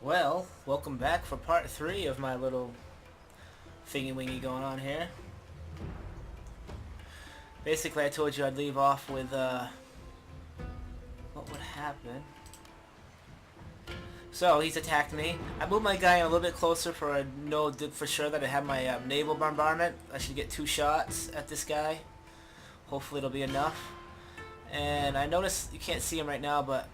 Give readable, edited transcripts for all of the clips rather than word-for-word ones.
Well, welcome back for part 3 of my little thingy-wingy going on here. Basically, I told you I'd leave off with, what would happen. So, he's attacked me. I moved my guy a little bit closer for for sure that I have my naval bombardment. I should get 2 shots at this guy. Hopefully it'll be enough. And I noticed, you can't see him right now, but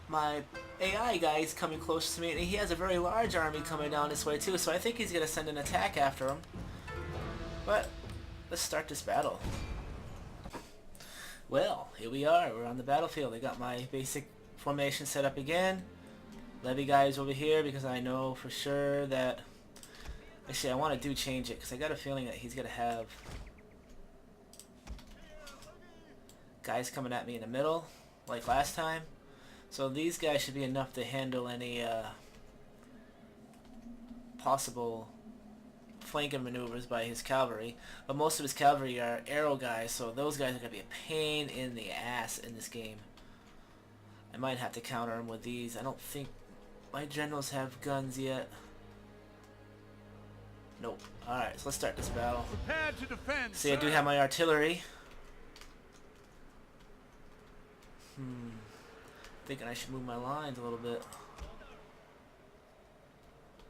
my AI guy is coming close to me, and he has a very large army coming down this way too, so I think he's going to send an attack after him. But let's start this battle. Well, here we are. We're on the battlefield. I got my basic formation set up again. Levy guy is over here because I know for sure that... Actually, I want to change it because I got a feeling that he's going to have guys coming at me in the middle like last time. So these guys should be enough to handle any possible flanking maneuvers by his cavalry. But most of his cavalry are arrow guys, so those guys are going to be a pain in the ass in this game. I might have to counter him with these. I don't think my generals have guns yet. Nope. Alright, so let's start this battle. Prepare to defend, See, I do have my artillery. Thinking I should move my lines a little bit.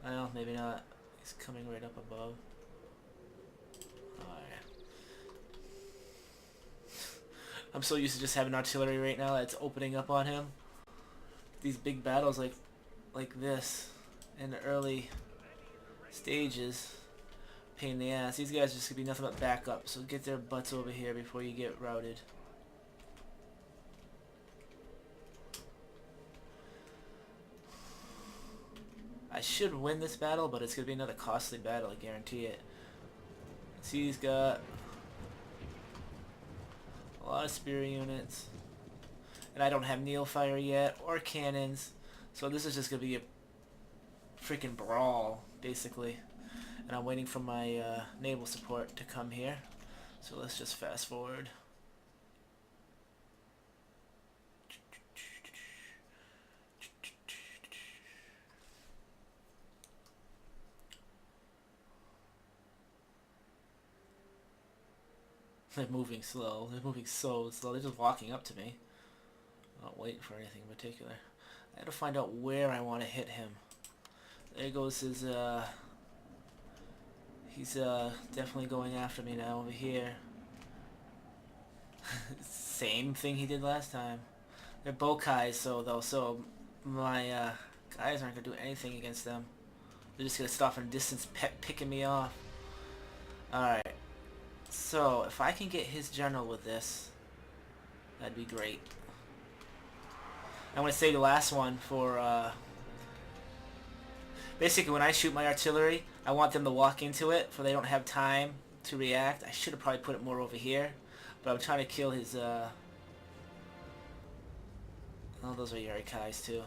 Well, maybe not. He's coming right up above. Alright. I'm so used to just having artillery right now that's opening up on him. These big battles like this in the early stages, pain in the ass. These guys are just gonna be nothing but backup, so get their butts over here before you get routed. I should win this battle, but it's going to be another costly battle, I guarantee it. See, he's got a lot of spear units. And I don't have Neilfire yet, or cannons. So this is just going to be a freaking brawl, basically. And I'm waiting for my naval support to come here. So let's just fast forward. They're moving slow. They're moving so slow. They're just walking up to me. I'm not waiting for anything in particular. I had to find out where I want to hit him. There goes his, he's, definitely going after me now over here. Same thing he did last time. They're Bokais, so my, guys aren't going to do anything against them. They're just going to stop from a distance picking me off. Alright. So, if I can get his general with this, that'd be great. I'm going to save the last one for, basically when I shoot my artillery, I want them to walk into it, for they don't have time to react. I should have probably put it more over here, but I'm trying to kill his, oh, those are Yarikais too.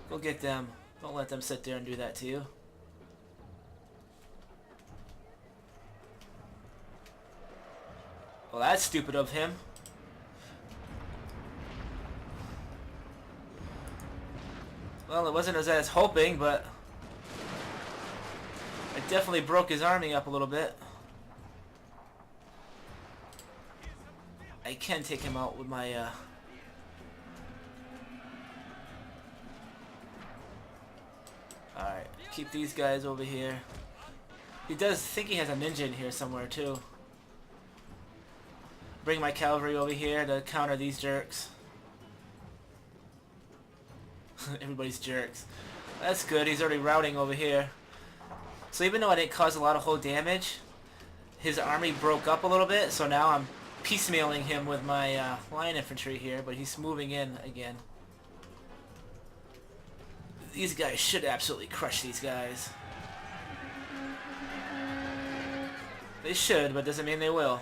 Go get them. Don't let them sit there and do that to you. Well, that's stupid of him. Well, it wasn't as I was hoping, but I definitely broke his army up a little bit. I can take him out with my, Alright, keep these guys over here. He does think he has a ninja in here somewhere too. Bring my cavalry over here to counter these jerks. Everybody's jerks. That's good, he's already routing over here. So even though I didn't cause a lot of whole damage, his army broke up a little bit, so now I'm piecemealing him with my line infantry here, but he's moving in again. These guys should absolutely crush these guys. They should, but doesn't mean they will.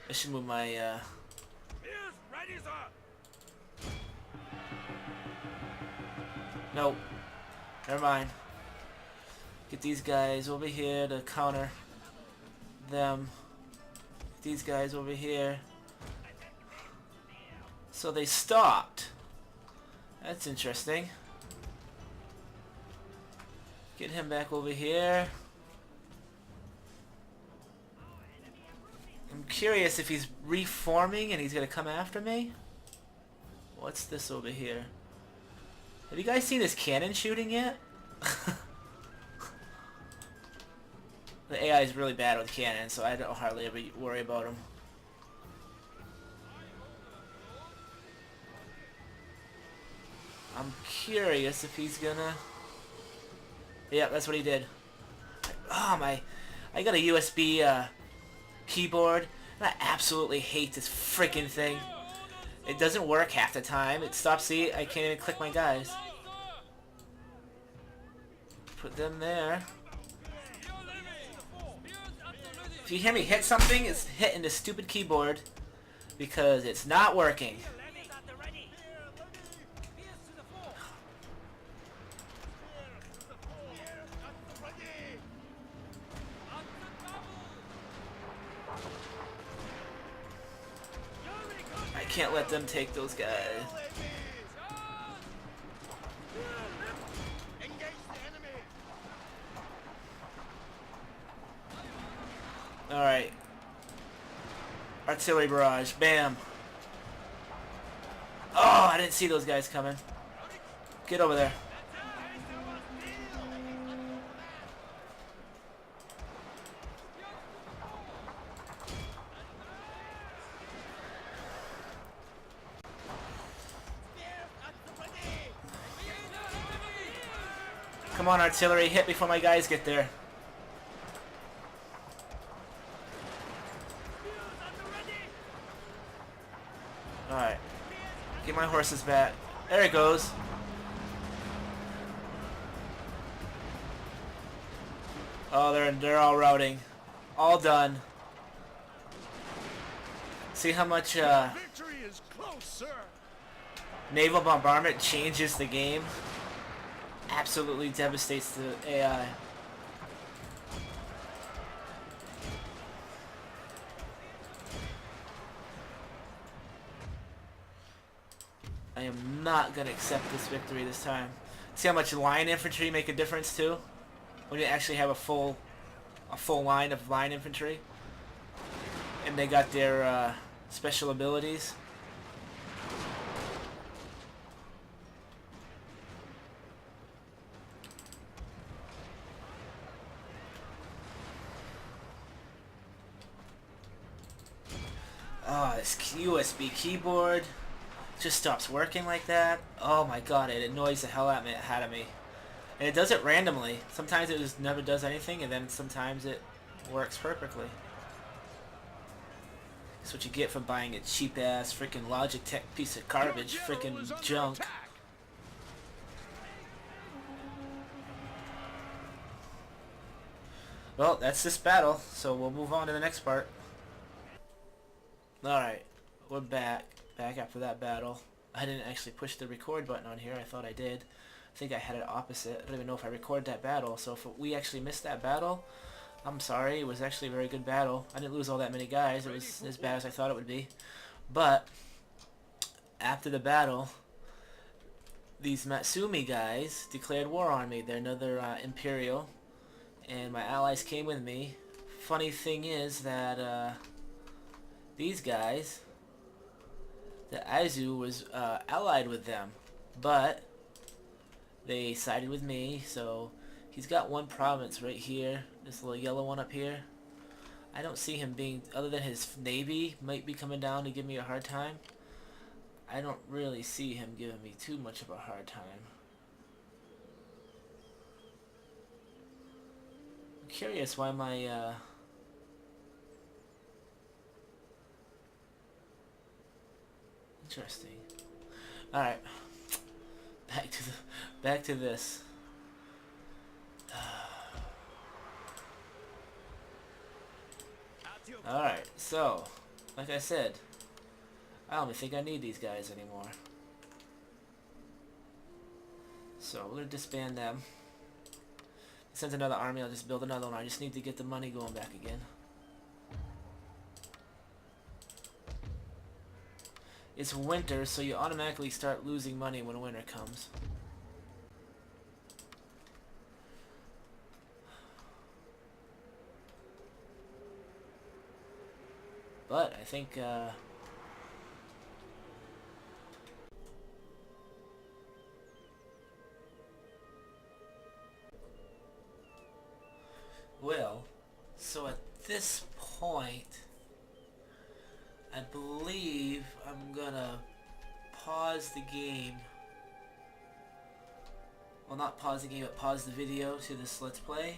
I should move my, Nope. Never mind. Get these guys over here to counter them. these guys over here. So they stopped. That's interesting. Get him back over here. I'm curious if he's reforming and he's gonna come after me. What's this over here? Have you guys seen his cannon shooting yet? The AI is really bad with cannons, so I don't hardly ever worry about him. I'm curious if he's gonna... Yeah, that's what he did. Oh my... I got a USB keyboard, and I absolutely hate this freaking thing. It doesn't work half the time. It stops, see, I can't even click my guys. Put them there. If you hear me hit something, it's hitting the stupid keyboard because it's not working. I can't let them take those guys. Alright. Artillery barrage. Bam. Oh, I didn't see those guys coming. Get over there. Come on, artillery. Hit before my guys get there. Alright. Get my horses back. There it goes. Oh, they're all routing. All done. See how much Victory is close, sir. naval bombardment changes the game? Absolutely devastates the AI. I am not gonna accept this victory this time. See how much line infantry make a difference too? When you actually have a full line of line infantry, and they got their special abilities. Oh, this USB keyboard just stops working like that. Oh my god, it annoys the hell out of me. And it does it randomly. Sometimes it just never does anything, and then sometimes it works perfectly. That's what you get for buying a cheap-ass freaking Logitech piece of garbage, freaking junk. Well, that's this battle, so we'll move on to the next part. Alright, we're back after that battle. I didn't actually push the record button on here. I thought I did. I think I had it opposite. I don't even know if I recorded that battle. So if we actually missed that battle, I'm sorry. It was actually a very good battle. I didn't lose all that many guys. It was as bad as I thought it would be. But after the battle, these Matsumi guys declared war on me. They're another Imperial, and my allies came with me. Funny thing is that these guys, the Aizu was allied with them, but they sided with me. So he's got one province right here, this little yellow one up here. I don't see him being, other than his navy might be coming down to give me a hard time. I don't really see him giving me too much of a hard time. I'm curious why my interesting. All right, back to this. All right, so like I said, I don't even think I need these guys anymore. So we're gonna disband them. Send another army. I'll just build another one. I just need to get the money going back again. it's winter, so you automatically start losing money when winter comes. But I think well, so at this point, I believe I'm gonna pause the game. Well, not pause the game, but pause the video to this Let's Play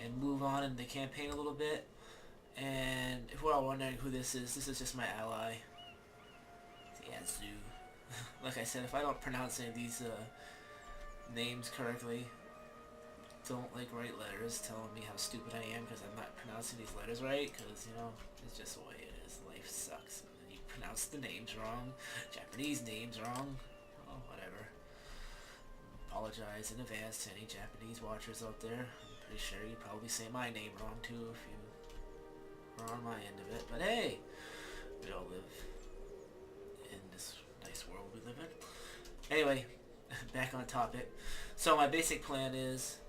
and move on in the campaign a little bit. And if we're all wondering who this is just my ally, Yazoo. Like I said, if I don't pronounce any of these names correctly, don't like write letters telling me how stupid I am because I'm not pronouncing these letters right, because, you know, it's just the way it is. Life sucks. And then you pronounce the names wrong, Japanese names wrong, oh, whatever. Apologize in advance to any Japanese watchers out there. I'm pretty sure you probably say my name wrong too if you are on my end of it. But hey, we all live in this nice world we live in. Anyway, back on topic. So my basic plan is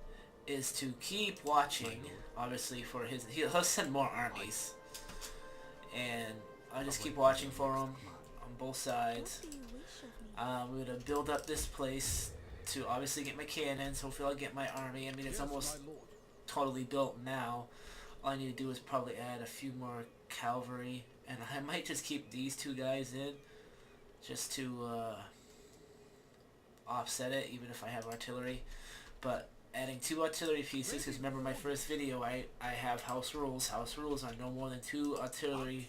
to keep watching, obviously, for he'll send more armies, and I'll just keep watching for him on both sides. We're gonna build up this place to obviously get my cannons. Hopefully I'll get my army. I mean, it's almost totally built now. All I need to do is probably add a few more cavalry, and I might just keep these two guys in just to offset it, even if I have artillery. But adding 2 artillery pieces, because remember my first video, I have house rules. House rules are no more than 2 artillery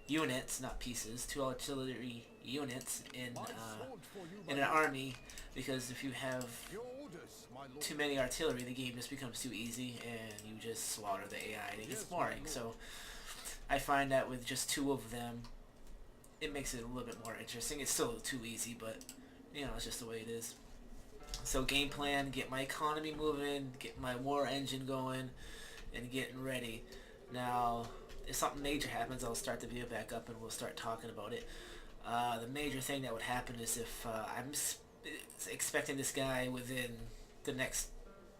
units, not pieces, 2 artillery units in an army, because if you have too many artillery, the game just becomes too easy and you just slaughter the AI and it gets boring. So I find that with just 2 of them, it makes it a little bit more interesting. It's still too easy, but you know, it's just the way it is. So game plan, get my economy moving, get my war engine going, and getting ready. Now, if something major happens, I'll start the video back up and we'll start talking about it. The major thing that would happen is if I'm expecting this guy within the next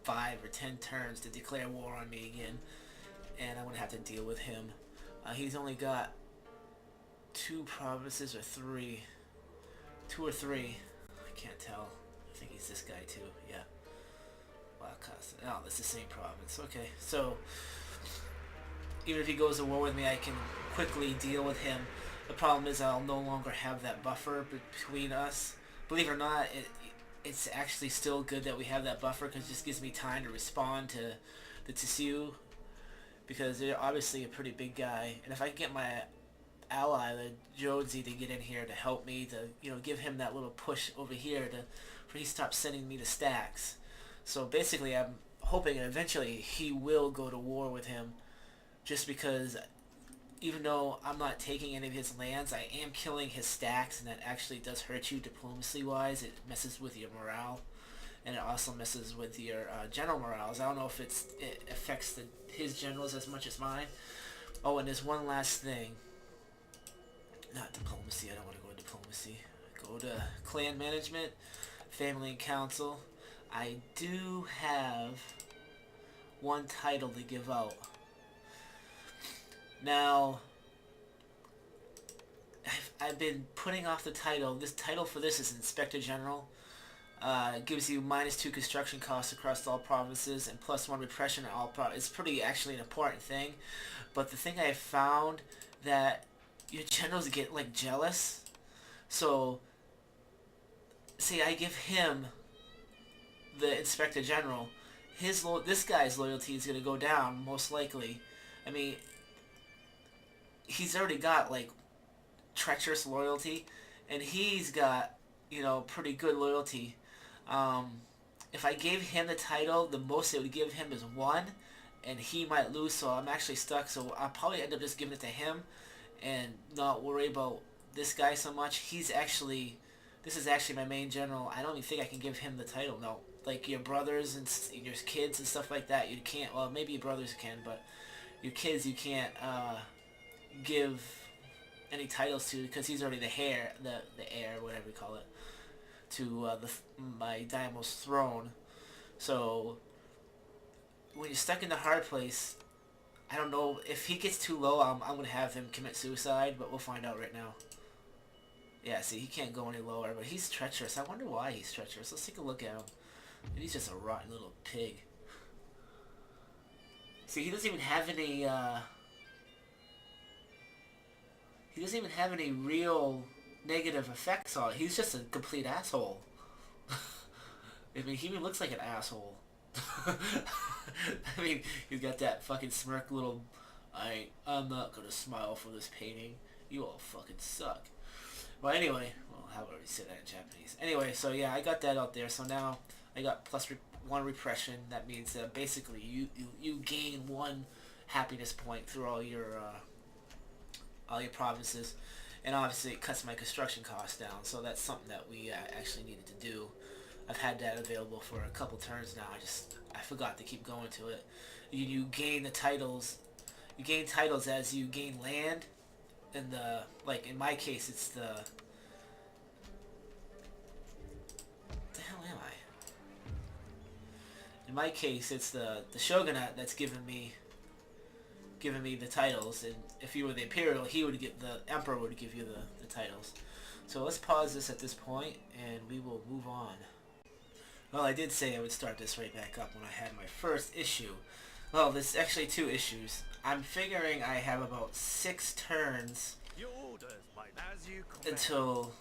5 or 10 turns to declare war on me again, and I'm going to have to deal with him. He's only got 2 provinces or 3. 2 or 3. I can't tell. I think he's this guy too. Yeah. Wow, oh, that's the same province. Okay, so even if he goes to war with me, I can quickly deal with him. The problem is I'll no longer have that buffer between us. Believe it or not, it's actually still good that we have that buffer, because it just gives me time to respond to the Tissue, because they're obviously a pretty big guy. And if I can get my ally, the Jonesy, to get in here to help me, to, you know, give him that little push over here to for he stops sending me the stacks. So basically I'm hoping eventually he will go to war with him, just because even though I'm not taking any of his lands, I am killing his stacks, and that actually does hurt you diplomacy wise. It messes with your morale, and it also messes with your general morales. I don't know if it affects his generals as much as mine. Oh, and there's one last thing. Not diplomacy, I don't want to go to diplomacy. Go to clan management, family and council. I do have one title to give out. Now, I've been putting off the title. This title for this is Inspector General. It gives you -2 construction costs across all provinces and +1 repression at all provinces. It's pretty actually an important thing. But the thing I found, that your generals get like jealous. So, see, I give him the Inspector General. This guy's loyalty is going to go down, most likely. I mean, he's already got like treacherous loyalty, and he's got, you know, pretty good loyalty. If I gave him the title, the most it would give him is 1, and he might lose, so I'm actually stuck. So I'll probably end up just giving it to him and not worry about this guy so much. This is actually my main general. I don't even think I can give him the title. No, like your brothers and your kids and stuff like that, you can't. Well, maybe your brothers can, but your kids you can't give any titles to, because he's already the heir, whatever you call it, to my Daimo's throne. So when you're stuck in the hard place, I don't know if he gets too low. I'm gonna have him commit suicide, but we'll find out right now. Yeah, see, he can't go any lower, but he's treacherous. I wonder why he's treacherous. Let's take a look at him. Maybe he's just a rotten little pig. See, he doesn't even have any, he doesn't even have any real negative effects on it. He's just a complete asshole. I mean, he even looks like an asshole. I mean, he's got that fucking smirk little, I'm not gonna smile for this painting. You all fucking suck. Well, anyway, well, how would we say that in Japanese? Anyway, so yeah, I got that out there. So now I got +1 repression. That means that basically you gain 1 happiness point through all your provinces, and obviously it cuts my construction costs down. So that's something that we actually needed to do. I've had that available for a couple turns now. I forgot to keep going to it. You gain the titles. You gain titles as you gain land. And like in my case, it's the hell am I? In my case, it's the shogunate that's giving me the titles, and if you were the imperial, the emperor would give you the titles. So let's pause this at this point, and we will move on. Well, I did say I would start this right back up when I had my first issue. Well, there's actually 2 issues. I'm figuring I have about 6 turns Your orders, mine, as you command. until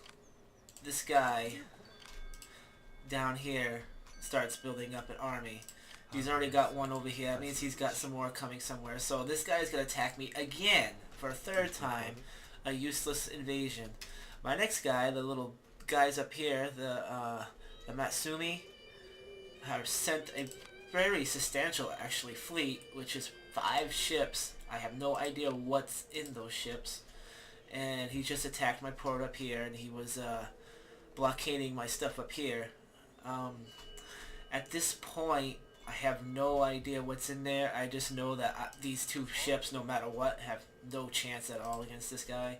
this guy down here starts building up an army. He's already got 1 over here. That means he's got some more coming somewhere. So this guy's going to attack me again for a 3rd time. A useless invasion. My next guy, the little guys up here, the Matsumi, have sent a very substantial, actually, fleet, which is 5 ships. I have no idea what's in those ships. And he just attacked my port up here, and he was blockading my stuff up here. At this point, I have no idea what's in there. I just know that these 2 ships, no matter what, have no chance at all against this guy.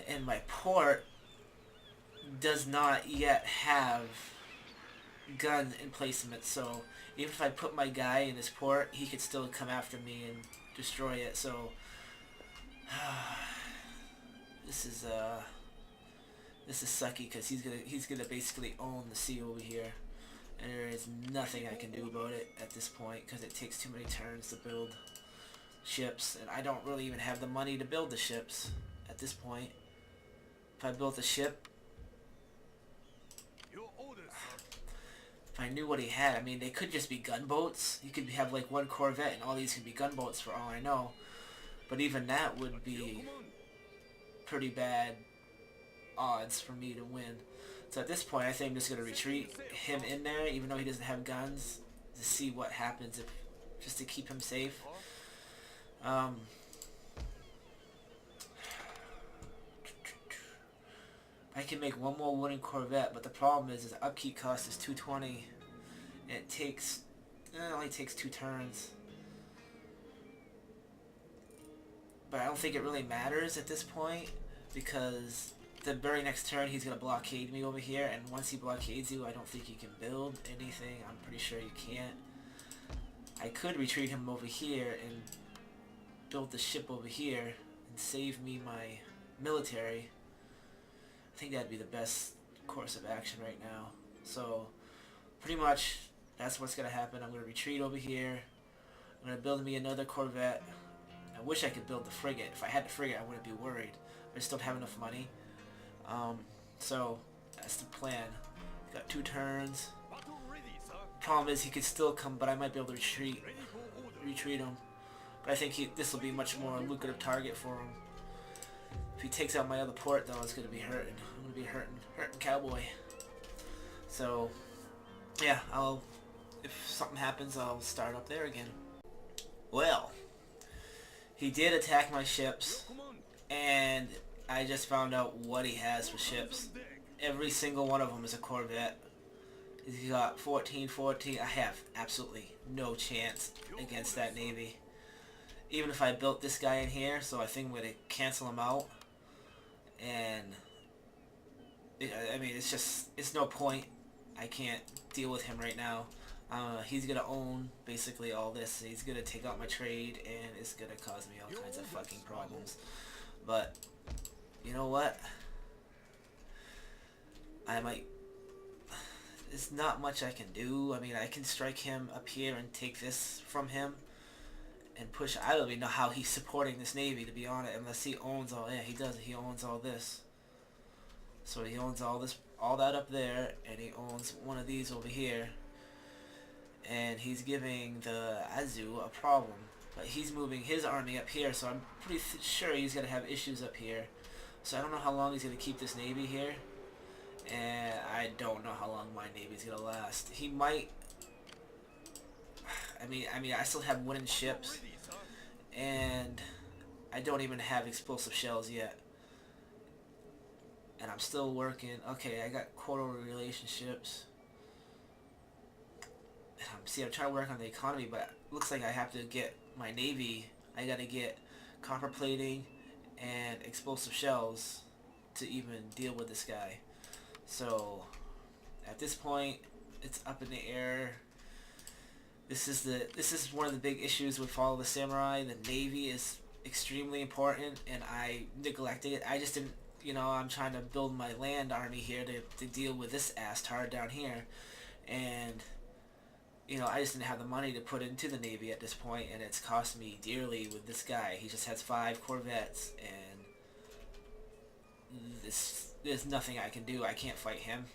And my port does not yet have gun emplacement, so even if I put my guy in his port, he could still come after me and destroy it. So this is sucky, because he's gonna basically own the sea over here, and there is nothing I can do about it at this point, because it takes too many turns to build ships, and I don't really even have the money to build the ships at this point. If I built a ship, Your orders, sir. if I knew what he had, I mean, they could just be gunboats. You could have like 1 Corvette, and all these could be gunboats for all I know. But even that would be pretty bad odds for me to win. So at this point, I think I'm just going to retreat him in there, even though he doesn't have guns, to see what happens, just to keep him safe. I can make 1 more wooden Corvette, but the problem is his upkeep cost is 220, and it only takes 2 turns. But I don't think it really matters at this point, because the very next turn he's going to blockade me over here, and once he blockades you, I don't think you can build anything. I'm pretty sure you can't. I could retreat him over here and build the ship over here and save me my military. I think that'd be the best course of action right now. So pretty much that's what's going to happen. I'm going to retreat over here. I'm going to build me another Corvette. I wish I could build the frigate. If I had the frigate, I wouldn't be worried. I just don't have enough money. So that's the plan. Got 2 turns. Battle ready, sir. Problem is he could still come, but I might be able to retreat Ready for order. him. But I think this will be a much more lucrative target for him. If he takes out my other port, though, it's going to be hurting. I'm going to be hurting cowboy. So yeah, if something happens, I'll start up there again. Well, he did attack my ships, Your command. and I just found out what he has for ships. Every single one of them is a Corvette. He's got 14. I have absolutely no chance against that Navy. even if I built this guy in here, so I think I'm gonna cancel him out. And I mean, it's no point. I can't deal with him right now. He's gonna own basically all this. He's gonna take out my trade, and it's gonna cause me all kinds of fucking problems. But you know what? I might. There's not much I can do. I mean, I can strike him up here and take this from him and push. I don't even know how he's supporting this navy, to be honest, unless he owns all. Yeah, he does. He owns all this. So he owns all this, all that up there, and he owns one of these over here. And he's giving the Azu a problem, but he's moving his army up here, so I'm pretty sure he's gonna have issues up here. So I don't know how long he's gonna keep this navy here, and I don't know how long my navy's gonna last. He might. I mean, I still have wooden ships, Ready, son. and I don't even have explosive shells yet. And I'm still working. Okay, I got quarterly relationships. See, I'm trying to work on the economy, but it looks like I have to get my navy. I gotta get copper plating and explosive shells to even deal with this guy. So at this point, it's up in the air. This is one of the big issues with Fall of the Samurai. The navy is extremely important, and I neglected it. I just didn't. You know, I'm trying to build my land army here to deal with this ass-tard down here. And, you know, I just didn't have the money to put into the Navy at this point, and it's cost me dearly with this guy. He just has 5 Corvettes, and there's nothing I can do. I can't fight him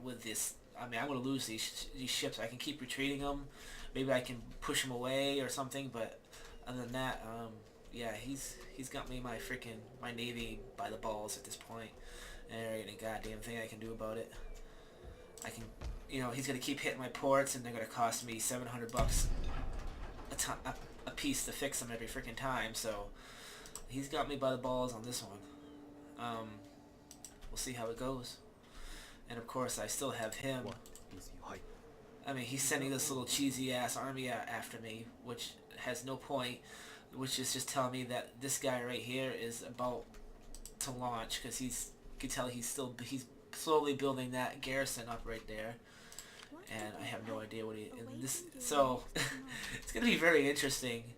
with this. I mean, I'm going to lose these ships. I can keep retreating them. Maybe I can push him away or something, but other than that, yeah, he's got me my navy by the balls at this point, and there ain't a goddamn thing I can do about it. I can, you know, he's gonna keep hitting my ports, and they're gonna cost me $700 a piece to fix them every freaking time. So he's got me by the balls on this one. We'll see how it goes. And of course, I still have him. I mean, he's sending this little cheesy ass army after me, which has no point. Which is just telling me that this guy right here is about to launch, because you can tell he's slowly building that garrison up right there, and I have no idea what so it's gonna be very interesting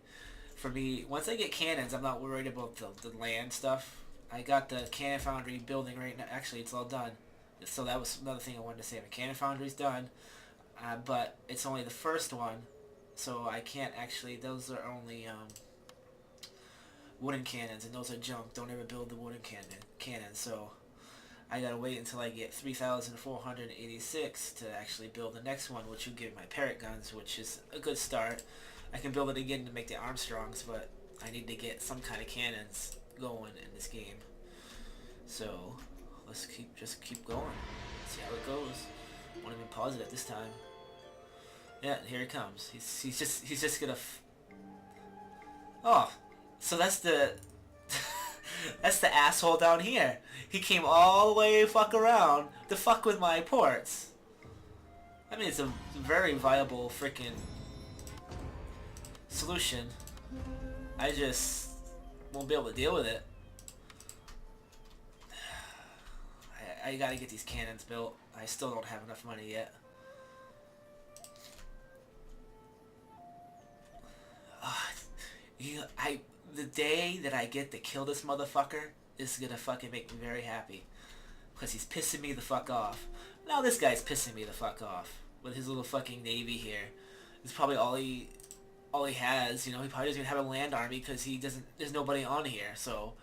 for me. Once I get cannons, I'm not worried about the land stuff. I got the cannon foundry building right now. Actually, it's all done. So that was another thing I wanted to say. The cannon foundry's done, but it's only the first one, so I can't actually. Those are only wooden cannons, and those are junk. Don't ever build the wooden cannons. So I gotta wait until I get 3,486 to actually build the next one, which will give my parrot guns, which is a good start. I can build it again to make the Armstrongs, but I need to get some kind of cannons going in this game. So let's just keep going. See how it goes. Won't even pause it at this time. Yeah, here he comes. He's just gonna. Oh. So that's the that's the asshole down here. He came all the way fuck around to fuck with my ports. I mean, it's a very viable freaking solution. I just won't be able to deal with it. I gotta get these cannons built. I still don't have enough money yet. The day that I get to kill this motherfucker is gonna fucking make me very happy. Because he's pissing me the fuck off. Now this guy's pissing me the fuck off. With his little fucking navy here. It's probably all he has. You know, he probably doesn't even have a land army because there's nobody on here. So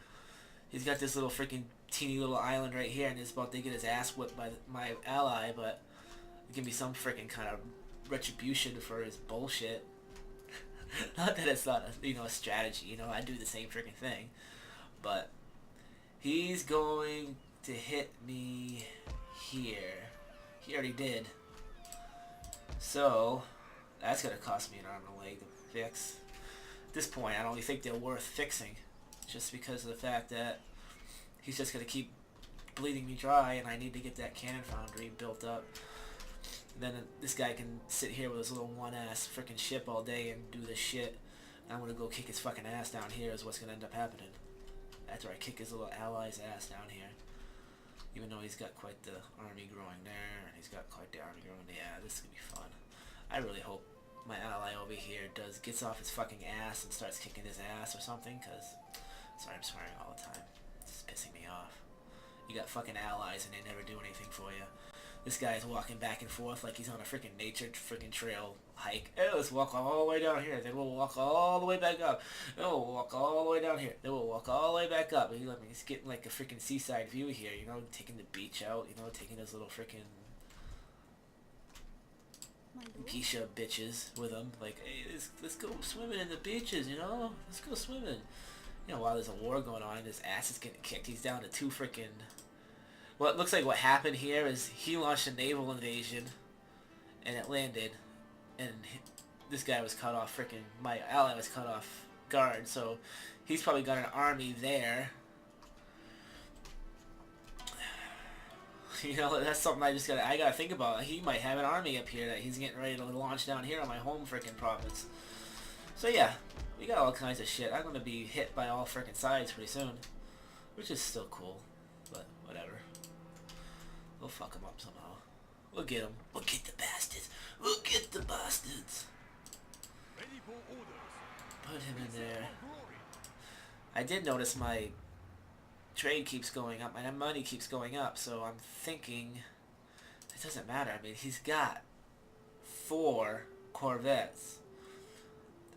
he's got this little freaking teeny little island right here, and he's about to get his ass whipped by my ally, but it can be some freaking kind of retribution for his bullshit. Not that it's not a strategy, I do the same freaking thing, but he's going to hit me here. He already did. So that's gonna cost me an arm and a leg to fix. At this point, I don't even think they're worth fixing, just because of the fact that he's just gonna keep bleeding me dry, and I need to get that cannon foundry built up. Then this guy can sit here with his little one-ass freaking ship all day and do this shit. I'm gonna go kick his fucking ass down here is what's gonna end up happening. After I kick his little ally's ass down here. Even though he's got quite the army growing there, and he's got quite the army growing there. Yeah, this is gonna be fun. I really hope my ally over here gets off his fucking ass and starts kicking his ass or something, cause, sorry I'm swearing all the time. It's pissing me off. You got fucking allies and they never do anything for you. This guy's walking back and forth like he's on a freaking nature freaking trail hike. Hey, let's walk all the way down here. Then we'll walk all the way back up. Then we'll walk all the way down here. Then we'll walk all the way back up. And he's getting like a freaking seaside view here, you know, taking the beach out, you know, taking those little freaking geisha bitches with him. Like, hey, let's go swimming in the beaches, you know? Let's go swimming. You know, while there's a war going on, his ass is getting kicked. He's down to 2 freaking... Well, it looks like what happened here is he launched a naval invasion, and it landed, and this guy was cut off, freaking, my ally was cut off guard, so he's probably got an army there. You know, that's something I gotta think about. He might have an army up here that he's getting ready to launch down here on my home freaking province. So yeah, we got all kinds of shit. I'm gonna be hit by all freaking sides pretty soon, which is still cool, but whatever. We'll fuck them up somehow. We'll get them. We'll get the bastards. We'll get the bastards. Ready for orders. Put him in there. For glory. I did notice my trade keeps going up. My money keeps going up. So I'm thinking it doesn't matter. I mean, he's got 4 corvettes.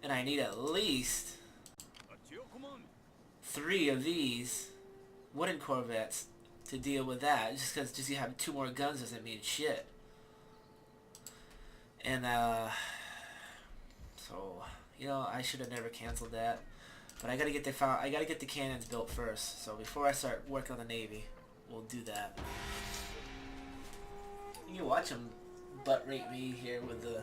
And I need at least At your command. 3 of these wooden corvettes to deal with that. Just because you have 2 more guns doesn't mean shit. And so you know, I should have never canceled that. But I gotta get the cannons built first. So before I start working on the navy, we'll do that. You can watch him butt rate me here with the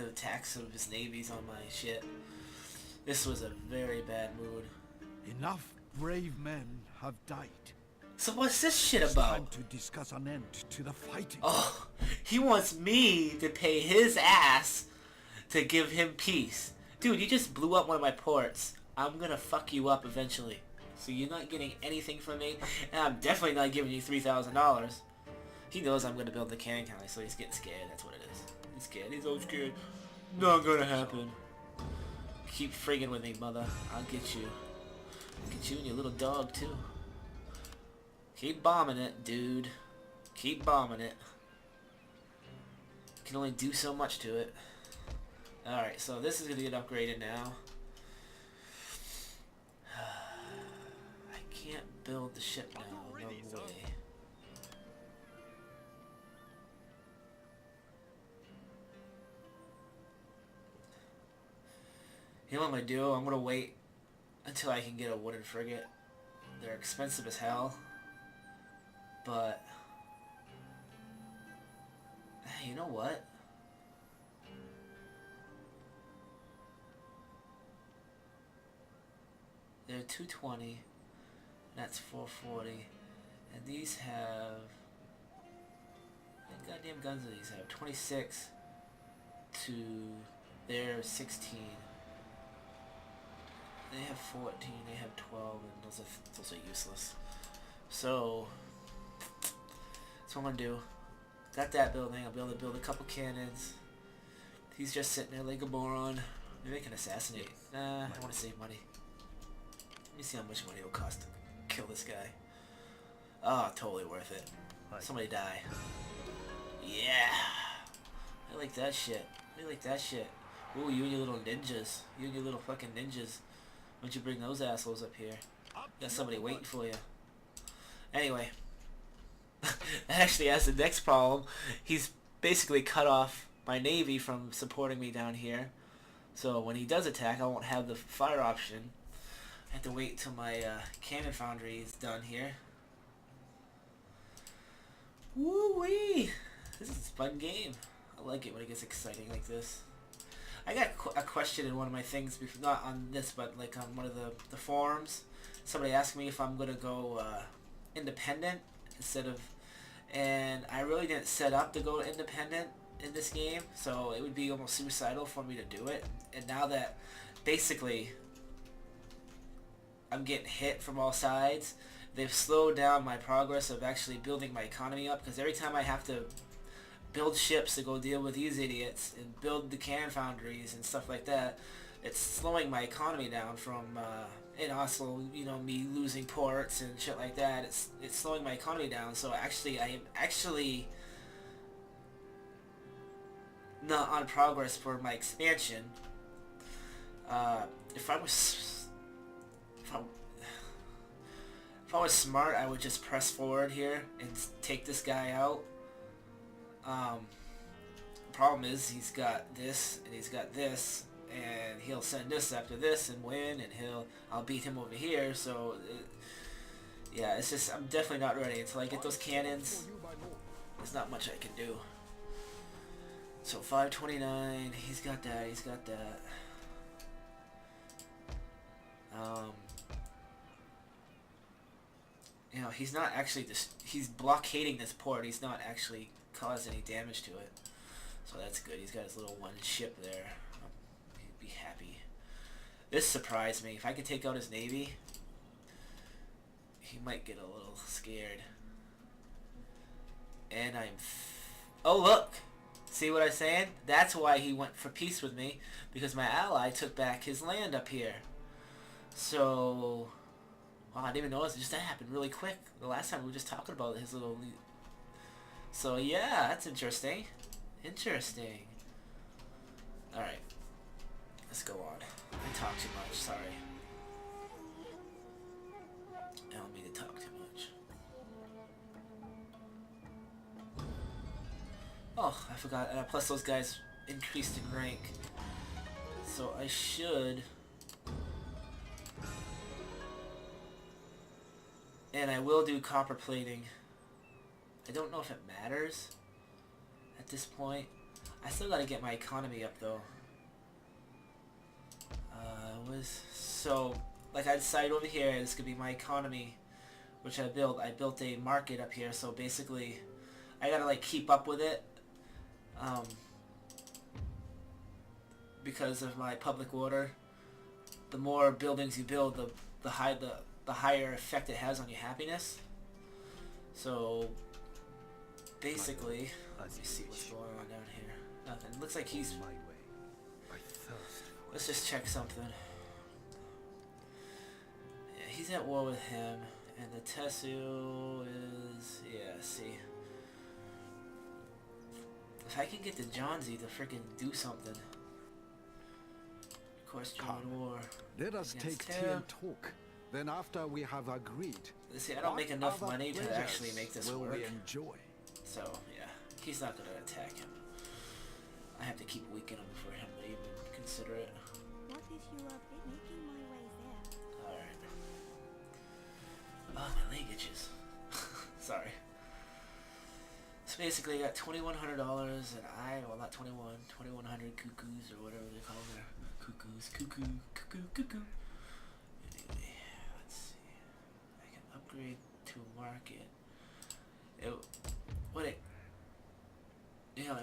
attacks of his navies on my shit. This was a very bad mood. Enough brave men have died. So what's this shit It's time about? to discuss an end to the fighting. Oh, he wants me to pay his ass to give him peace. Dude, you just blew up one of my ports. I'm gonna fuck you up eventually. So you're not getting anything from me, and I'm definitely not giving you $3,000. He knows I'm gonna build the cannon county, so he's getting scared. That's what it is. He's scared. He's so scared. Not gonna happen. Keep friggin' with me, mother. I'll get you. I'll get you and your little dog, too. Keep bombing it, dude. Keep bombing it. Can only do so much to it. Alright, so this is going to get upgraded now. I can't build the ship now. No way. You know what I'm going to do? I'm going to wait until I can get a wooden frigate. They're expensive as hell. But, hey, you know what? They're 220. That's 440. And these have... What goddamn guns do these have? 26 to their 16. They have 14, they have 12, and those are useless. So, that's what I'm gonna do. Got that building. I'll be able to build a couple cannons. He's just sitting there like a moron. Maybe I can assassinate. Nah, I want to save money. Let me see how much money it'll cost to kill this guy. Oh, totally worth it. Somebody die. Yeah! I like that shit. I like that shit. Ooh, you and your little ninjas. You and your little fucking ninjas. Why don't you bring those assholes up here? Got somebody waiting for you. Anyway. Actually, as the next problem, he's basically cut off my navy from supporting me down here. So when he does attack, I won't have the fire option. I have to wait till my cannon foundry is done here. Woo-wee! This is a fun game. I like it when it gets exciting like this. I got a question in one of my things, not on this, but like on one of the forums. Somebody asked me if I'm going to go independent instead of... And I really didn't set up to go independent in this game, so it would be almost suicidal for me to do it. And now that basically I'm getting hit from all sides, they've slowed down my progress of actually building my economy up, because every time I have to build ships to go deal with these idiots and build the cannon foundries and stuff like that, it's slowing my economy down from and also, you know, me losing ports and shit like that. It's slowing my economy down. So actually, I am actually not on progress for my expansion. If I was smart, I would just press forward here and take this guy out. Problem is, he's got this and he's got this, and he'll send this after this and win, and I'll beat him over here. So yeah, it's just, I'm definitely not ready until I get those cannons. There's not much I can do. So 529, he's got that, he's got that. You know, he's not actually he's blockading this port. He's not actually causing any damage to it. So that's good. He's got his little one ship there. He'd be happy. This surprised me. If I could take out his navy, he might get a little scared. And oh, look! See what I'm saying? That's why he went for peace with me, because my ally took back his land up here. So, wow, I didn't even notice. That happened really quick. The last time we were just talking about his little... So yeah, that's interesting. Interesting. Alright. Let's go on. I talk too much, sorry. I don't mean to talk too much. Oh, I forgot. Plus those guys increased in rank. So I should... And I will do copper plating. I don't know if it matters at this point. I still gotta get my economy up though. So like I decided over here, this could be my economy, which I built. I built a market up here, so basically I gotta like keep up with it, because of my public order. The more buildings you build, the higher effect it has on your happiness. So basically, let me see what's going on down here. Nothing. Looks like he's... Let's just check something. Yeah, he's at war with him, and the Tessu is... Yeah, see. If I can get the Johnsy to freaking do something. Of course, German war. Let us take tea and talk. Then after we have agreed... See, I don't make enough money to actually make this work. We enjoy? So, yeah. He's not going to attack him. I have to keep weakening him for him to even consider it. What if you are making my way there? Alright. Oh, my leg itches. Sorry. So basically I got $2,100 and well, not 2,100 cuckoos or whatever they call them. Cuckoos, cuckoo. Anyway, let's see. I can upgrade to market. It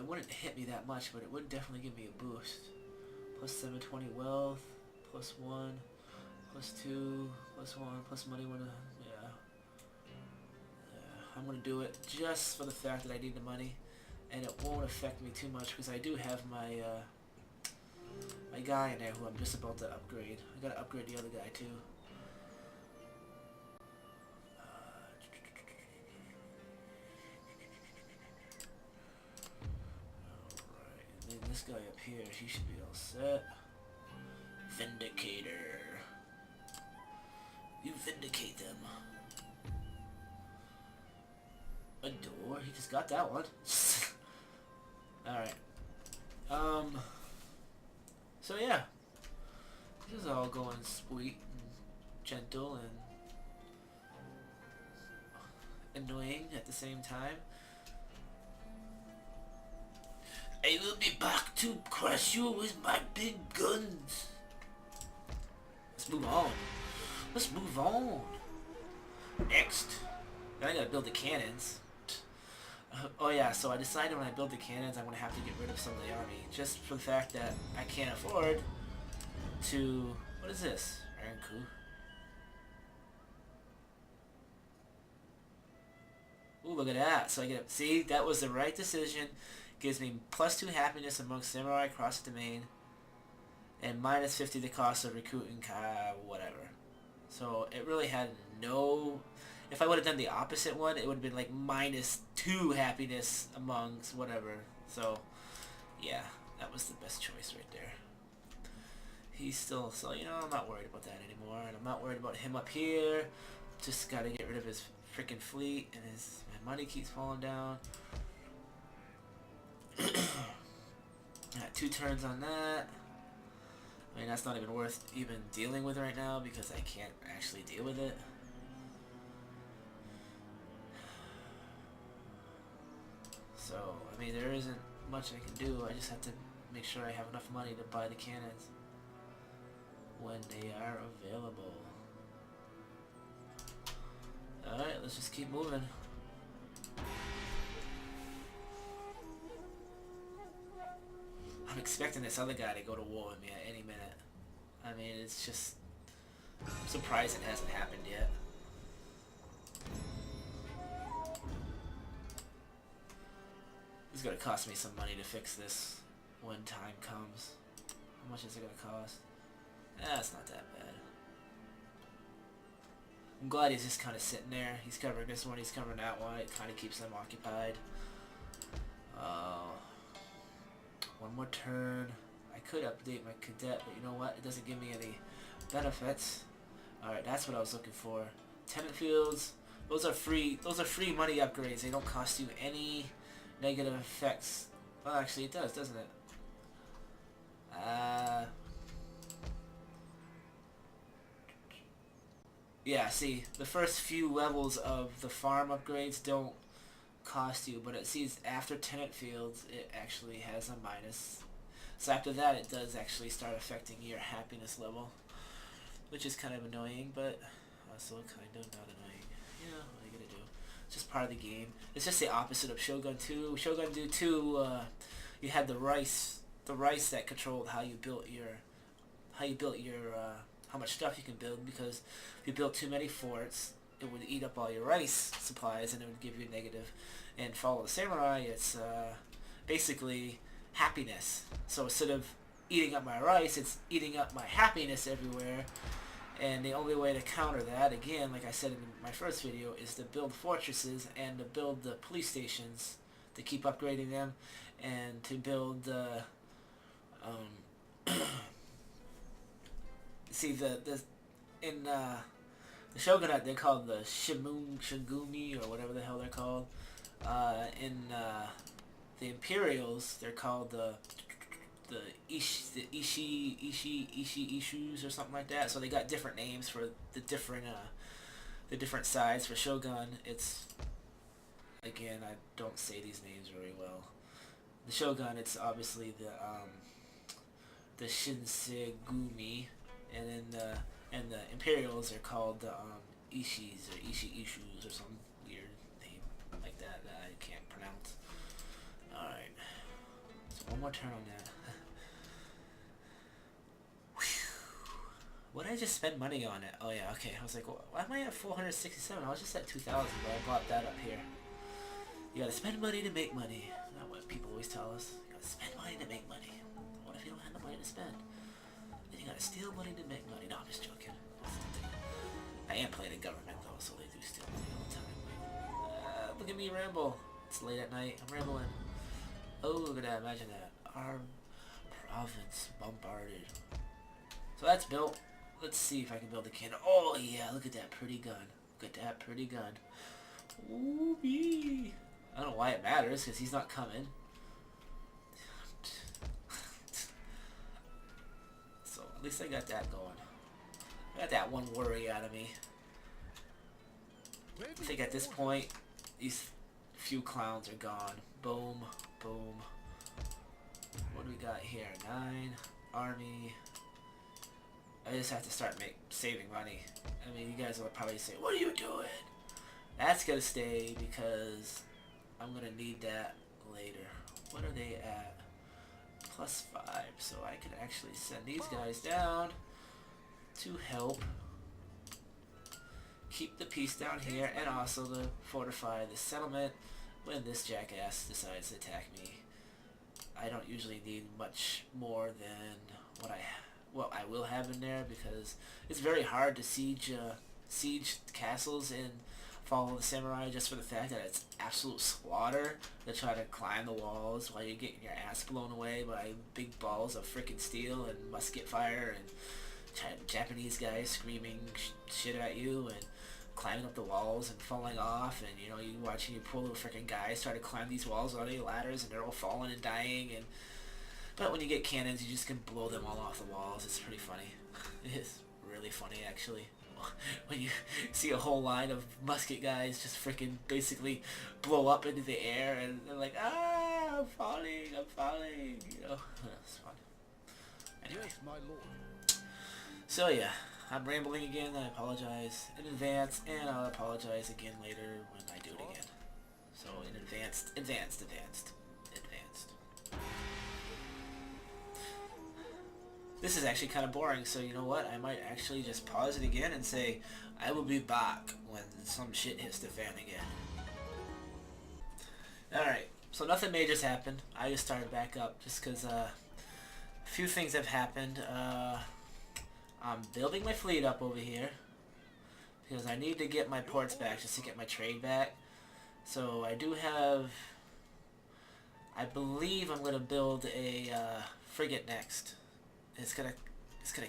wouldn't hit me that much, but it would definitely give me a boost. Plus 720 wealth, plus 1, plus 2, plus 1, plus money when yeah. I'm gonna do it just for the fact that I need the money, and it won't affect me too much because I do have my my guy in there who I'm just about to upgrade. I gotta upgrade the other guy too. This guy up here, he should be all set. Vindicator. You vindicate them. A door? He just got that one. Alright. So yeah. This is all going sweet and gentle and annoying at the same time. I will be back to crush you with my big guns. Let's move on. Let's move on. Next. Now I gotta build the cannons. Oh yeah, so I decided when I build the cannons I'm going to have to get rid of some of the army. Just for the fact that I can't afford to... What is this? Iron Coup? Ooh, look at that. So I get... See, that was the right decision. Gives me +2 happiness among samurai across the domain. And -50 the cost of recruiting whatever. So it really had no... If I would have done the opposite one, it would have been like -2 happiness amongst whatever. So, yeah, that was the best choice right there. He's still... So, you know, I'm not worried about that anymore. And I'm not worried about him up here. Just gotta get rid of his freaking fleet. And my money keeps falling down. Got 2 turns on that. I mean, that's not even worth even dealing with right now because I can't actually deal with it. So, I mean, there isn't much I can do. I just have to make sure I have enough money to buy the cannons when they are available. Alright, let's just keep moving. I'm expecting this other guy to go to war with me at any minute. I mean, it's just... I'm surprised it hasn't happened yet. It's gonna cost me some money to fix this when time comes. How much is it gonna cost? It's not that bad. I'm glad he's just kind of sitting there. He's covering this one, he's covering that one. It kind of keeps them occupied. One more turn. I could update my cadet, but you know what? It doesn't give me any benefits. Alright, that's what I was looking for. Tenant fields. Those are free money upgrades. They don't cost you any negative effects. Well, actually it does, doesn't it? Yeah, see, the first few levels of the farm upgrades don't cost you, but it sees after tenant fields it actually has a minus. So after that it does actually start affecting your happiness level, which is kind of annoying, but also kind of not annoying. You know, what are you gonna do? It's just part of the game. It's just the opposite of Shogun 2. Shogun 2, you had the rice that controlled how you built your how much stuff you can build, because if you built too many forts, it would eat up all your rice supplies and it would give you a negative. And Follow the Samurai, it's basically happiness. So instead of eating up my rice, it's eating up my happiness everywhere. And the only way to counter that, again, like I said in my first video, is to build fortresses and to build the police stations, to keep upgrading them, and to build see in the Shogunate they're called the Shigumi or whatever the hell they're called. In the Imperials they're called the Ishus or something like that. So they got different names for the different sides. For Shogun, it's, again, I don't say these names very well. The Shogun, it's obviously the Shinsegumi, and then the Imperials are called the Ishis or Ishus or some weird name like that that I can't pronounce. Alright, so one more turn on that. What did I just spend money on it? Oh yeah, okay. I was like, why am I at 467? I was just at 2,000, but I bought that up here. You gotta spend money to make money. Not what people always tell us. You gotta spend money to make money. What if you don't have the money to spend? Then you gotta steal money to make money. No, I'm just joking. I am playing the government though, so they do steal money all the time. Look at me ramble. It's late at night. I'm rambling. Oh, look at that. Imagine that. Our province bombarded. So that's built. Let's see if I can build a cannon. Oh yeah, look at that pretty gun. Look at that pretty gun. Ooh, wee. I don't know why it matters, because he's not coming. So at least I got that going. I got that one worry out of me. I think at this point, these few clowns are gone. Boom, boom. What do we got here? 9 army. I just have to start saving money. I mean, you guys will probably say, what are you doing? That's gonna stay because I'm gonna need that later. What are they at? +5, so I could actually send these guys down to help keep the peace down here and also to fortify the settlement when this jackass decides to attack me. I don't usually need much more than what I will have in there, because it's very hard to siege castles in Fall of the Samurai, just for the fact that it's absolute slaughter to try to climb the walls while you're getting your ass blown away by big balls of freaking steel and musket fire and Japanese guys screaming shit at you and climbing up the walls and falling off, and you know, you watching your poor little freaking guys try to climb these walls on any ladders and they're all falling and dying. And but when you get cannons, you just can blow them all off the walls. It's pretty funny. It is really funny, actually. When you see a whole line of musket guys just freaking basically blow up into the air and they're like, ah, I'm falling, you know. It's fun. Anyway. Yes, my lord. So yeah, I'm rambling again. I apologize in advance, and I'll apologize again later when I do it again. So in advanced. This is actually kind of boring, so you know what? I might actually just pause it again and say, I will be back when some shit hits the fan again. Alright, so nothing major's happened. I just started back up just because a few things have happened. I'm building my fleet up over here because I need to get my ports back just to get my trade back. So I do have, I believe I'm going to build a frigate next. It's gonna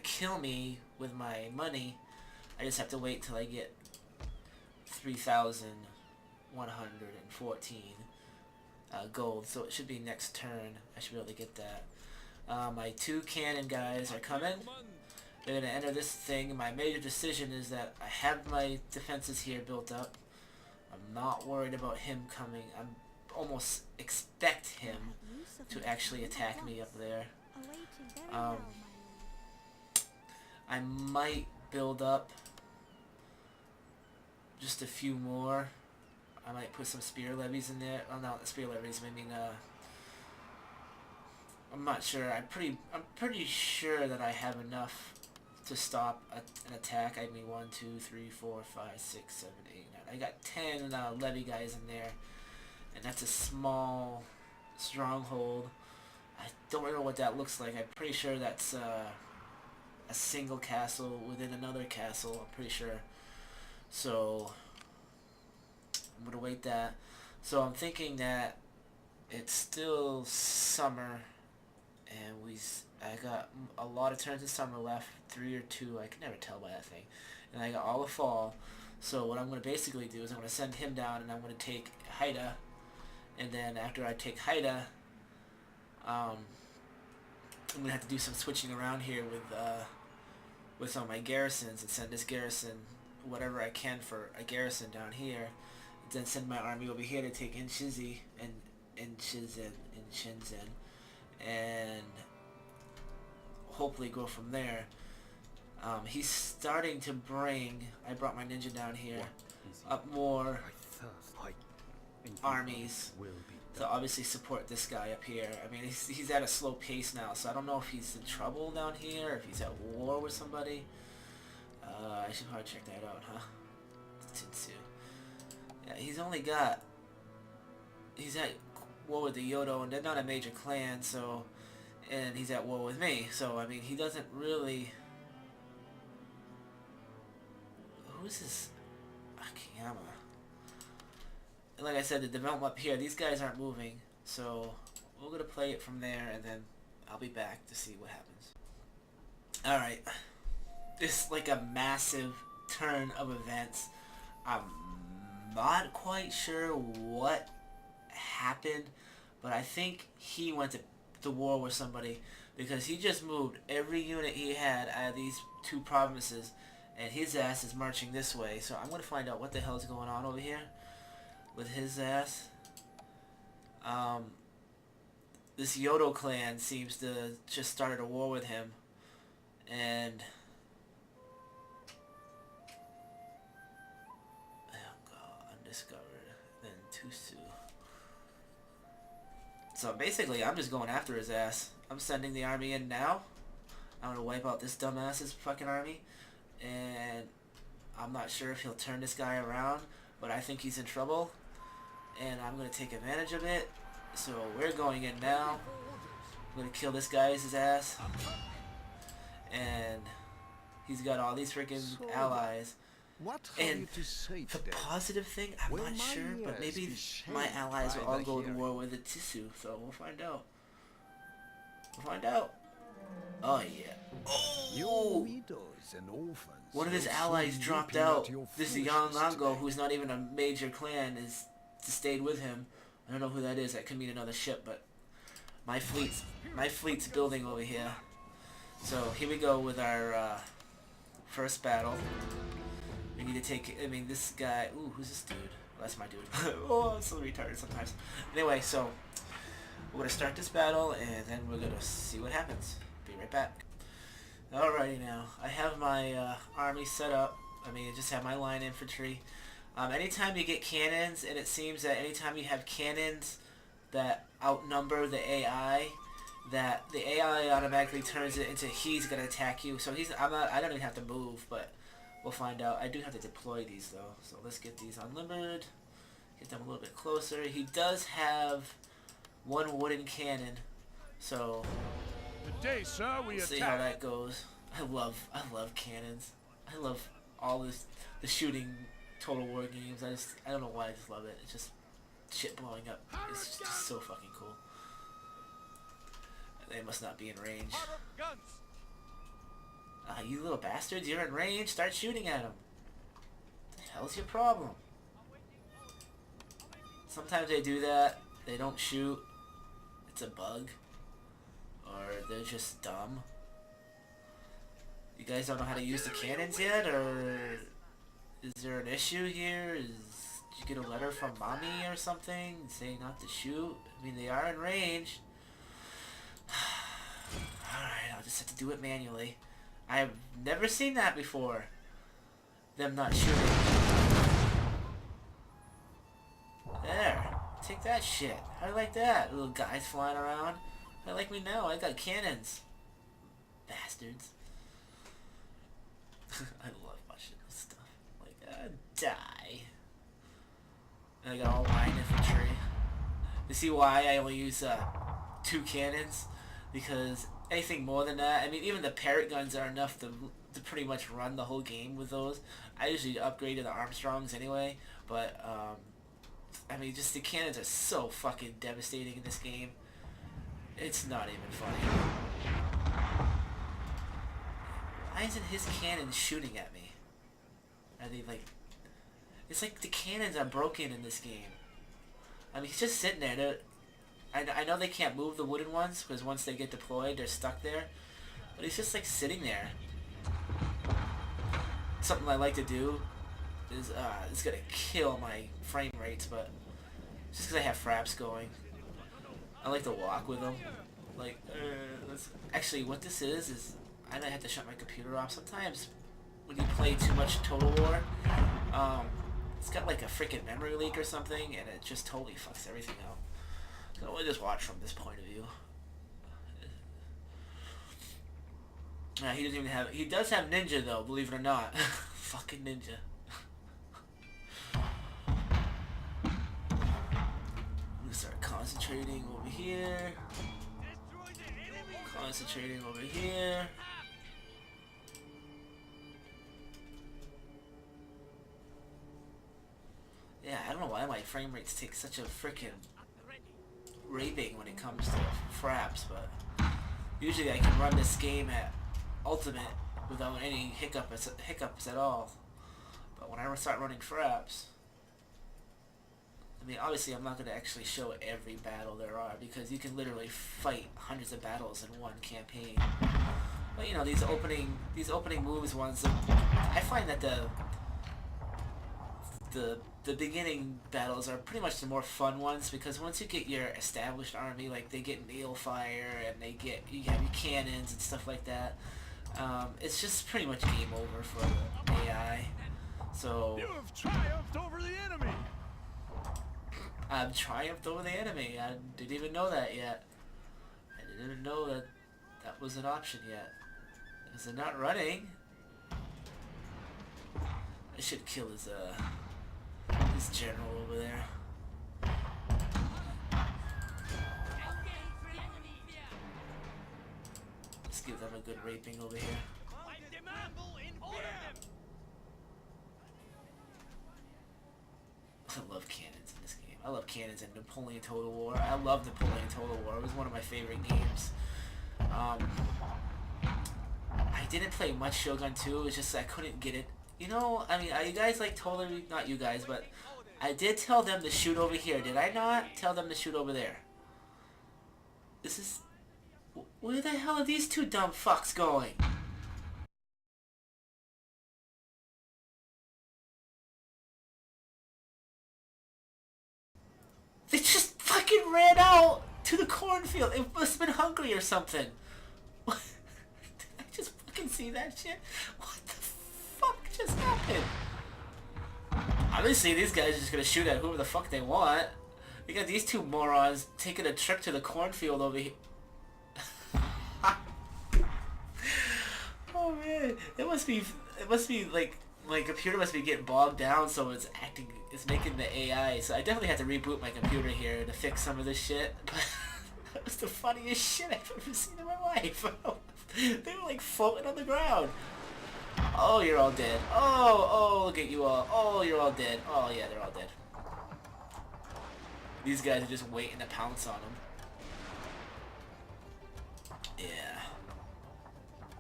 kill me with my money. I just have to wait till I get 3,114 gold, so it should be next turn. I should be able to get that. My 2 cannon guys are coming. They're gonna enter this thing. My major decision is that I have my defenses here built up. I'm not worried about him coming. I'm almost expect him to actually attack me up there. I might build up just a few more. I might put some spear levies in there. Oh no, the spear levies. I mean, I'm not sure. I'm pretty sure that I have enough to stop an attack. I mean, 1, 2, 3, 4, 5, 6, 7, 8, 9. I got 10 levy guys in there, and that's a small stronghold. I don't remember what that looks like. I'm pretty sure that's a single castle within another castle. I'm pretty sure. So I'm gonna wait that. So I'm thinking that it's still summer, and I got a lot of turns of summer left, 3 or 2. I can never tell by that thing. And I got all of fall. So what I'm gonna basically do is I'm gonna send him down, and I'm gonna take Haida, and then after I take Haida, I'm gonna have to do some switching around here with some of my garrisons and send this garrison whatever I can for a garrison down here, and then send my army over here to take Inshizi and Shenzhen, and hopefully go from there. He's starting to bring, I brought my ninja down here, up more armies to obviously support this guy up here. I mean, he's at a slow pace now, so I don't know if he's in trouble down here, if he's at war with somebody. I should probably check that out, huh? Tetsu. Yeah, he's at war with the Yodo, and they're not a major clan, so, and he's at war with me, so, I mean, he doesn't really... Who's this? Akiyama. Like I said, the development up here, these guys aren't moving, so we're going to play it from there, and then I'll be back to see what happens. Alright. This is like a massive turn of events. I'm not quite sure what happened, but I think he went to war with somebody, because he just moved every unit he had out of these 2 provinces, and his ass is marching this way, so I'm going to find out what the hell is going on over here with his ass. This Yodo clan seems to just started a war with him, and oh god, undiscovered, then Tusu. So basically, I'm just going after his ass. I'm sending the army in now. I'm gonna wipe out this dumbass's fucking army, and I'm not sure if he'll turn this guy around, but I think he's in trouble, and I'm gonna take advantage of it. So we're going in now. I'm gonna kill this guy's ass, and he's got all these freaking allies. What have And you to say the today? positive thing, I'm Will not my sure, but ears maybe be my shaped allies will by all the go to hearing? war with the Tisu, so we'll find out. We'll find out. Oh yeah. Your Oh! widows and orphans. One of his will allies soon dropped weeping out. at your This foolishness Yanlango, today. who's not even a major clan, is stayed with him. I don't know who that is. That could mean another ship, but my fleet's building over here. So here we go with our first battle. We need to take. I mean, this guy. Ooh, who's this dude? Well, that's my dude. Oh, I'm so retarded sometimes. Anyway, so we're gonna start this battle, and then we're gonna see what happens. Be right back. Alrighty now, I have my army set up. I mean, I just have my line infantry. Anytime you get cannons, and it seems that anytime you have cannons that outnumber the AI, that the AI automatically turns it into he's gonna attack you. So I don't even have to move, but we'll find out. I do have to deploy these though. So let's get these unlimbered. Get them a little bit closer. He does have one wooden cannon, so Today, sir, we see how attack. that goes. I love cannons. I love all the shooting Total War games. I don't know why, I just love it. It's just shit blowing up. It's just so fucking cool. They must not be in range. Guns. Ah, you little bastards, you're in range. Start shooting at them. What the hell's your problem? Sometimes they do that. They don't shoot. It's a bug. Or they're just dumb. You guys don't know how to use the cannons yet? Or is there an issue here? Did you get a letter from mommy or something saying not to shoot? I mean, they are in range. Alright, I'll just have to do it manually. I have never seen that before. Them not shooting. There. Take that shit. How do you like that? Little guys flying around. How do you like me now? I got cannons. Bastards. I love watching this stuff. Like, die. And I got all line infantry. You see why I only use 2 cannons? Because anything more than that, I mean, even the parrot guns are enough to pretty much run the whole game with those. I usually upgrade to the Armstrongs anyway, but I mean, just the cannons are so fucking devastating in this game. It's not even funny. Why isn't his cannon shooting at me? Are they like... It's like the cannons are broken in this game. I mean, he's just sitting there. I know they can't move the wooden ones, because once they get deployed, they're stuck there. But he's just like sitting there. Something I like to do is, it's gonna kill my frame rates, but just because I have fraps going. I like to walk with them. Like, actually, what this is I might have to shut my computer off. Sometimes when you play too much Total War, it's got like a freaking memory leak or something, and it just totally fucks everything up. So we'll just watch from this point of view. He doesn't even have... He does have ninja though, believe it or not. Fucking ninja. I'm gonna start concentrating over here. Destroy the enemy. Concentrating over here. Yeah, I don't know why my frame rates take such a freaking raping when it comes to fraps, but usually I can run this game at ultimate without any hiccups at all. But when I start running fraps, I mean, obviously I'm not going to actually show every battle there are, because you can literally fight hundreds of battles in one campaign. But you know, these opening moves ones, I find that the beginning battles are pretty much the more fun ones, because once you get your established army, like they get nail fire and you have your cannons and stuff like that, it's just pretty much game over for the AI. So You have triumphed over the enemy. I've triumphed over the enemy. I didn't even know that yet. I didn't even know that that was an option yet. Because they're not running. I should kill his general over there. Let's give them a good raping over here. I love cannons in this game. I love cannons in Napoleon Total War. I love Napoleon Total War. It was one of my favorite games. I didn't play much Shogun 2. It's just I couldn't get it. You know, I mean, you guys like totally, not you guys, but I did tell them to shoot over here. Did I not tell them to shoot over there? This is... Where the hell are these two dumb fucks going? They just fucking ran out to the cornfield. It must have been hungry or something. Did I just fucking see that shit? What the fuck just happened? Obviously, these guys are just gonna shoot at whoever the fuck they want. You got these two morons taking a trip to the cornfield over here. Oh man, it must be like my computer must be getting bogged down, so it's making the AI. So I definitely had to reboot my computer here to fix some of this shit. That was the funniest shit I've ever seen in my life. They were like floating on the ground. Oh, you're all dead. Oh, look at you all. Oh, you're all dead. Oh yeah, they're all dead. These guys are just waiting to pounce on them. Yeah.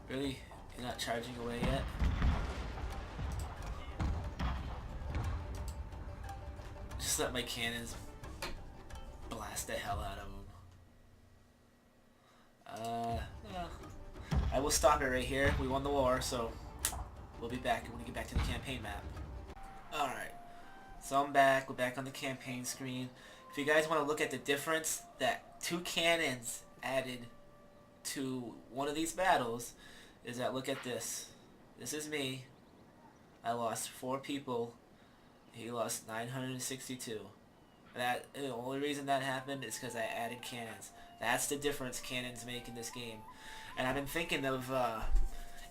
Really? You're not charging away yet? Just let my cannons blast the hell out of them. I will stop it right here. We won the war, so we'll be back when we get back to the campaign map. Alright. So I'm back. We're back on the campaign screen. If you guys want to look at the difference that 2 cannons added to one of these battles, is that look at this. This is me. I lost 4 people. He lost 962. The only reason that happened is because I added cannons. That's the difference cannons make in this game. And I've been thinking of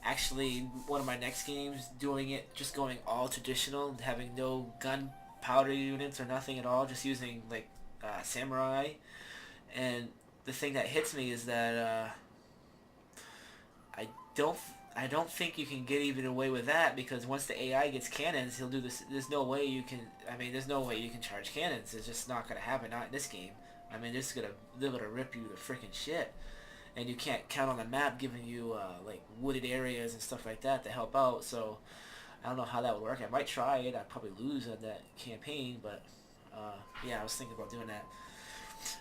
actually one of my next games doing it, just going all traditional, having no gunpowder units or nothing at all, just using like samurai. And the thing that hits me is that I don't think you can get even away with that, because once the AI gets cannons, he'll do this. There's no way you can. I mean, there's no way you can charge cannons. It's just not gonna happen. Not in this game. I mean, they're gonna rip you to freaking shit, and you can't count on the map giving you like wooded areas and stuff like that to help out. So I don't know how that would work. I might try it. I'd probably lose on that campaign, but yeah, I was thinking about doing that.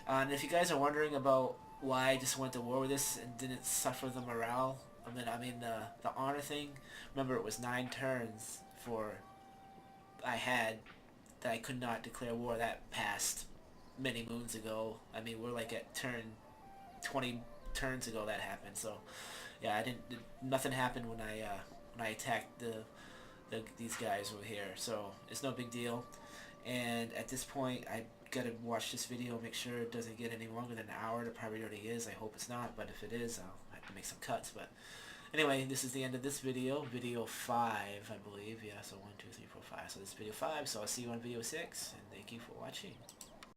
And if you guys are wondering about why I just went to war with this and didn't suffer the morale, I mean the honor thing, remember it was 9 turns I had that I could not declare war. That passed many moons ago. I mean, we're like at turn 20 turns ago that happened. So yeah, nothing happened when I attacked these guys over here. So it's no big deal. And at this point, I gotta watch this video, make sure it doesn't get any longer than an hour. It probably already is. I hope it's not, but if it is, I'll have to make some cuts. But anyway, this is the end of this video. Video 5, I believe. Yeah, so 1, 2, 3, 4, 5. So this is video 5. So I'll see you on video 6, and thank you for watching.